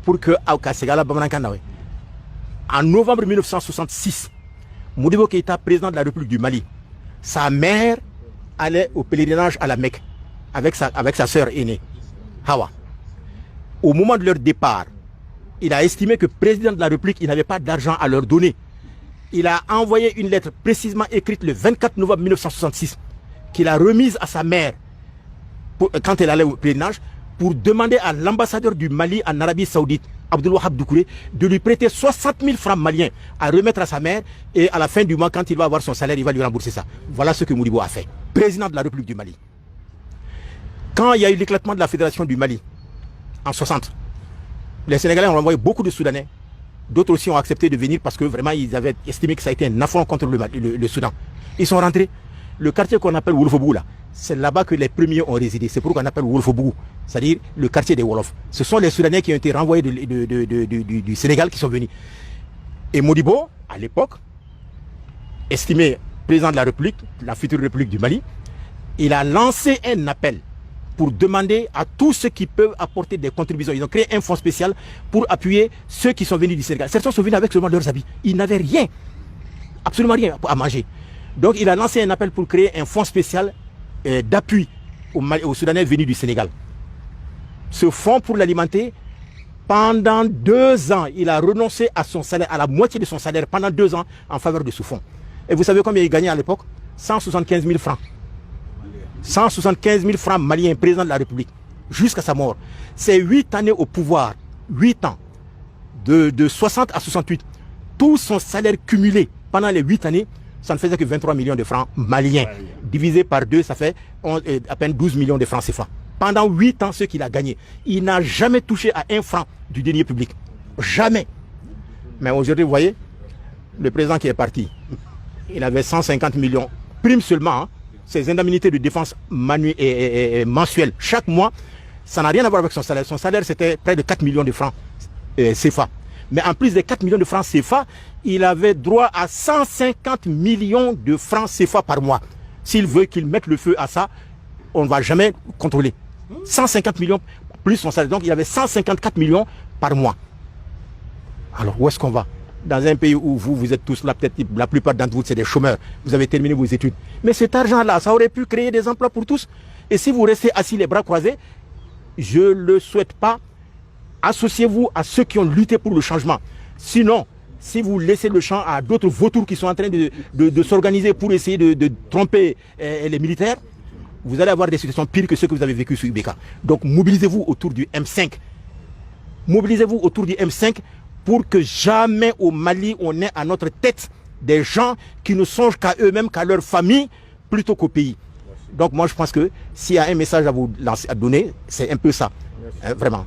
pour que Kasegala Bamankanawe. En novembre 1966, Modibo Keïta, président de la République du Mali, sa mère allait au pèlerinage à la Mecque avec sa sœur aînée, Hawa. Au moment de leur départ, il a estimé que le président de la République n'avait pas d'argent à leur donner. Il a envoyé une lettre précisément écrite le 24 novembre 1966 qu'il a remise à sa mère quand elle allait au pèlerinage pour demander à l'ambassadeur du Mali en Arabie Saoudite, Abdelwahab Doucouré, de lui prêter 60 000 francs maliens à remettre à sa mère, et à la fin du mois, quand il va avoir son salaire, il va lui rembourser ça. Voilà ce que Modibo a fait. Président de la République du Mali. Quand il y a eu l'éclatement de la Fédération du Mali, en 60, les Sénégalais ont envoyé beaucoup de Soudanais. D'autres aussi ont accepté de venir parce que vraiment ils avaient estimé que ça a été un affront contre le Soudan. Ils sont rentrés. Le quartier qu'on appelle Wolfobou, là, c'est là-bas que les premiers ont résidé. C'est pourquoi on appelle Wolfobou, c'est-à-dire le quartier des Wolofs. Ce sont les Soudanais qui ont été renvoyés du Sénégal qui sont venus. Et Modibo, à l'époque, estimé président de la République, la future République du Mali, il a lancé un appel pour demander à tous ceux qui peuvent apporter des contributions. Ils ont créé un fonds spécial pour appuyer ceux qui sont venus du Sénégal. Certains sont venus avec seulement leurs habits. Ils n'avaient rien, absolument rien à manger. Donc il a lancé un appel pour créer un fonds spécial d'appui aux Soudanais venus du Sénégal. Ce fonds, pour l'alimenter, pendant 2 ans, il a renoncé à son salaire, à la moitié de son salaire, pendant 2 ans, en faveur de ce fonds. Et vous savez combien il gagnait à l'époque? 175 000 francs. 175 000 francs maliens, président de la République, jusqu'à sa mort. C'est 8 années au pouvoir, 8 ans, de 60 à 68. Tout son salaire cumulé pendant les 8 années, ça ne faisait que 23 millions de francs maliens. Divisé par 2, ça fait à peine 12 millions de francs CFA. Pendant 8 ans, ce qu'il a gagné, il n'a jamais touché à 1 franc du denier public. Jamais. Mais aujourd'hui, vous voyez, le président qui est parti, il avait 150 millions, prime seulement, hein, ses indemnités de défense mensuelles. Chaque mois, ça n'a rien à voir avec son salaire. Son salaire, c'était près de 4 millions de francs CFA. Mais en plus des 4 millions de francs CFA, il avait droit à 150 millions de francs CFA par mois. S'il veut qu'il mette le feu à ça, on ne va jamais contrôler. 150 millions plus son salaire. Donc il avait 154 millions par mois. Alors où est-ce qu'on va? Dans un pays où vous êtes tous là, peut-être la plupart d'entre vous, c'est des chômeurs. Vous avez terminé vos études. Mais cet argent-là, ça aurait pu créer des emplois pour tous. Et si vous restez assis les bras croisés, je ne le souhaite pas. Associez-vous à ceux qui ont lutté pour le changement. Sinon, si vous laissez le champ à d'autres vautours qui sont en train de s'organiser pour essayer de tromper les militaires, vous allez avoir des situations pires que ceux que vous avez vécu sur Ibeka. Donc mobilisez-vous autour du M5. Mobilisez-vous autour du M5 pour que jamais au Mali on ait à notre tête des gens qui ne songent qu'à eux-mêmes, qu'à leur famille, plutôt qu'au pays. Donc moi je pense que s'il y a un message à vous lancer, à donner, c'est un peu ça, hein, vraiment.